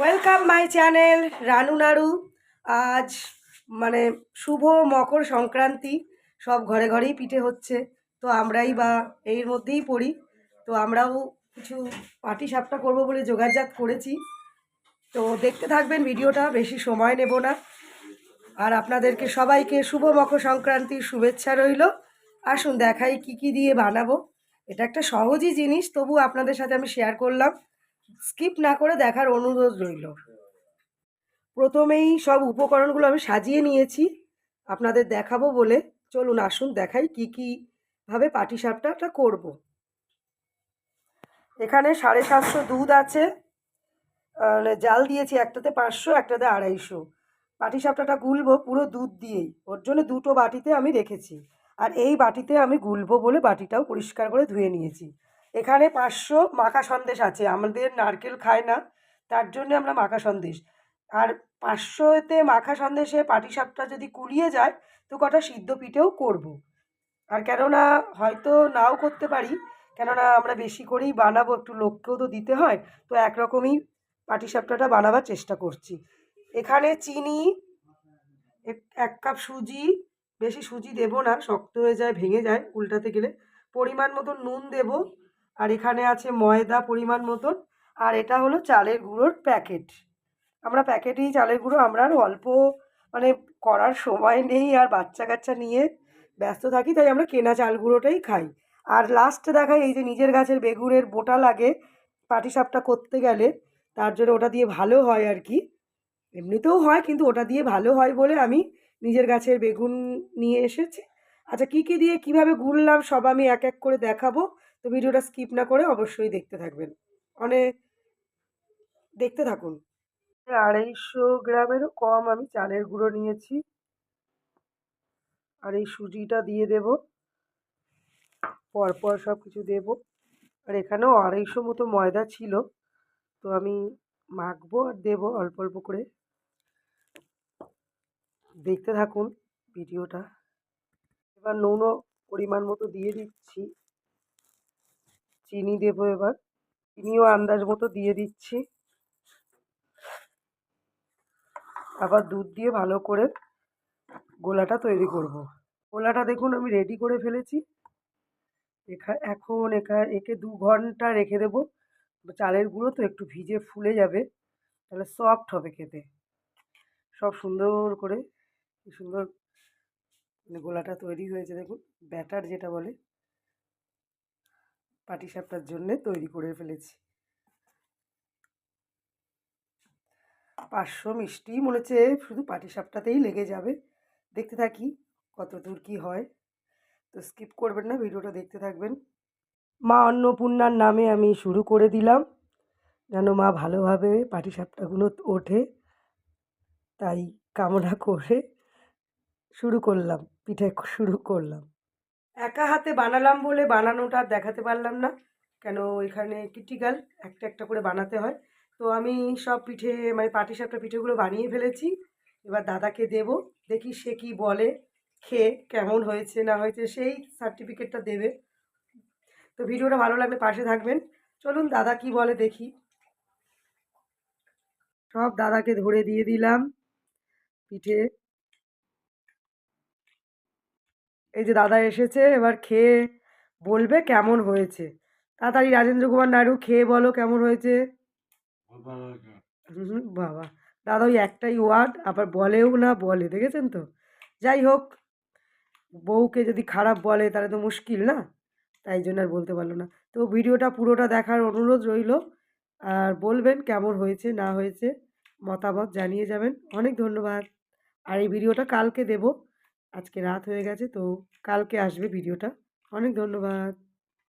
Welcome my channel Ranu নাড়ু। আজ মানে শুভ মকর সংক্রান্তি, সব ঘরে ঘরেই পিঠে হচ্ছে, তো আমরাই বা এর মধ্যেই পড়ি। তো আমরাও কিছু পাটিসাপটা করবো বলে জোগাড়জাত করেছি। তো দেখতে থাকবেন ভিডিওটা, বেশি সময় নেব না। আর আপনাদেরকে সবাইকে শুভ মকর সংক্রান্তির শুভেচ্ছা রইল। আসুন দেখাই কি কি দিয়ে বানাবো। এটা একটা সহজই জিনিস, তবু আপনাদের সাথে আমি শেয়ার করলাম। স্কিপ না করে দেখার অনুরোধ রইল। প্রথমেই সব উপকরণগুলো আমি সাজিয়ে নিয়েছি আপনাদের দেখাবো বলে। চলুন আসুন দেখাই কি কি ভাবে পাটিসাপটাটা করব। এখানে 750 দুধ আছে, জাল দিয়েছি, একটাতে 500 একটাতে 250। পাটিসাপটাটা গুলবো পুরো দুধ দিয়েই, ওর জন্য দুটো বাটিতে আমি রেখেছি। আর এই বাটিতে আমি গুলবো বলে বাটিটাও পরিষ্কার করে ধুয়ে নিয়েছি। এখানে 500 মাখা সন্দেশ আছে, আমাদের নারকেল খায় না, তার জন্য আমরা মাখা সন্দেশ। আর 500-তে মাখা সন্দেশে পাটিসাপটা যদি কুলিয়ে যায় তো কটা সিদ্ধ পিঠেও করব। আর কেননা হয়তো নাও করতে পারি, কেননা আমরা বেশি করেই বানাবো, একটু লোককেও তো দিতে হয়, তো একরকমই পাটিসাপটাটা বানাবার চেষ্টা করছি। এখানে চিনি, 1 কাপ সুজি, বেশি সুজি দেব না, শক্ত হয়ে যায়, ভেঙে যায় উল্টাতে গেলে। পরিমাণ মতন নুন দেব। আর এখানে আছে ময়দা পরিমাণ মতন। আর এটা হলো চালের গুঁড়োর প্যাকেট। আমরা প্যাকেটেই চালের গুঁড়ো, আমরা আর অল্প মানে করার সময় নেই, আর বাচ্চা কাচ্চা নিয়ে ব্যস্ত থাকি, তাই আমরা কেনা চাল গুঁড়োটাই খাই। আর লাস্টে দেখাই, এই যে নিজের গাছের বেগুনের বোটা লাগে পাটিসাপটা করতে গেলে, তার জন্য ওটা দিয়ে ভালো হয় আর কি। এমনিতেও হয়, কিন্তু ওটা দিয়ে ভালো হয় বলে আমি নিজের গাছের বেগুন নিয়ে এসেছি। আচ্ছা, কী কী দিয়ে কীভাবে গুললাম সব আমি এক এক করে দেখাবো, তো ভিডিওটা স্কিপ না করে অবশ্যই দেখতে থাকবেন। অনেক দেখতে থাকুন। 250 গ্রামেরও কম আমি চালের গুঁড়ো নিয়েছি। আর এই সুজিটা দিয়ে দেব, পরপর সব কিছু দেব। আর এখানেও 250 মতো ময়দা ছিল, তো আমি মাখবো আর দেবো অল্প অল্প করে। দেখতে থাকুন ভিডিওটা। এবার নুনও পরিমাণ মতো দিয়ে দিচ্ছি, চিনি দেবো এবার, চিনিও আন্দাজ মতো দিয়ে দিচ্ছি। আবার দুধ দিয়ে ভালো করে গোলাটা তৈরি করব। গোলাটা দেখুন আমি রেডি করে ফেলেছি। এখন একে 2 ঘন্টা রেখে দেবো। চালের গুঁড়ো তো একটু ভিজে ফুলে যাবে, তাহলে সফট হবে খেতে। সব সুন্দর করে, কি সুন্দর মানে গোলাটা তৈরি হয়েছে দেখুন। ব্যাটার যেটা বলে পাটিসাপটার জন্যে তৈরি করে ফেলেছি। 500 মিষ্টি মনে হচ্ছে শুধু পাটিসাপটাতেই লেগে যাবে। দেখতে থাকি কত দূর কী হয়। তো স্কিপ করবেন না, ভিডিওটা দেখতে থাকবেন। মা অন্নপূর্ণার নামে আমি শুরু করে দিলাম, যেন মা ভালোভাবে পাটিসাপটাগুলো ওঠে, তাই কামনা করে শুরু করলাম, পিঠে শুরু করলাম। একা হাতে বানালাম বলে বানানোটা আর দেখাতে পারলাম না, কেন এখানে ক্রিটিক্যাল একটা একটা করে বানাতে হয়। তো আমি সব পিঠে মানে পাটিসাপটা পিঠেগুলো বানিয়ে ফেলেছি। এবার দাদাকে দেব, দেখি সে কি বলে, খেয়ে কেমন হয়েছে না হয়েছে সেই সার্টিফিকেটটা দেবে। তো ভিডিওটা ভালো লাগলে পাশে থাকবেন। চলুন দাদা কি বলে দেখি। সব দাদাকে ধরে দিয়ে দিলাম পিঠে। এই যে দাদা এসেছে, এবার খেয়ে বলবে কেমন হয়েছে। তাড়াতাড়ি রাজেন্দ্র কুমার নাড়ু, খেয়ে বলো কেমন হয়েছে। বাবা, দাদা ওই একটাই ওয়ার্ড আবার বলেও না, বলে দেখেছেন তো। যাই হোক, বউকে যদি খারাপ বলে তাহলে তো মুশকিল না, তাই জন্য আর বলতে পারলো না। তো ভিডিওটা পুরোটা দেখার অনুরোধ রইল, আর বলবেন কেমন হয়েছে না হয়েছে, মতামত জানিয়ে যাবেন। অনেক ধন্যবাদ। আর এই ভিডিওটা কালকে দেব, আজকে রাত হয়ে গেছে, তো কালকে আসবে ভিডিওটা। অনেক ধন্যবাদ।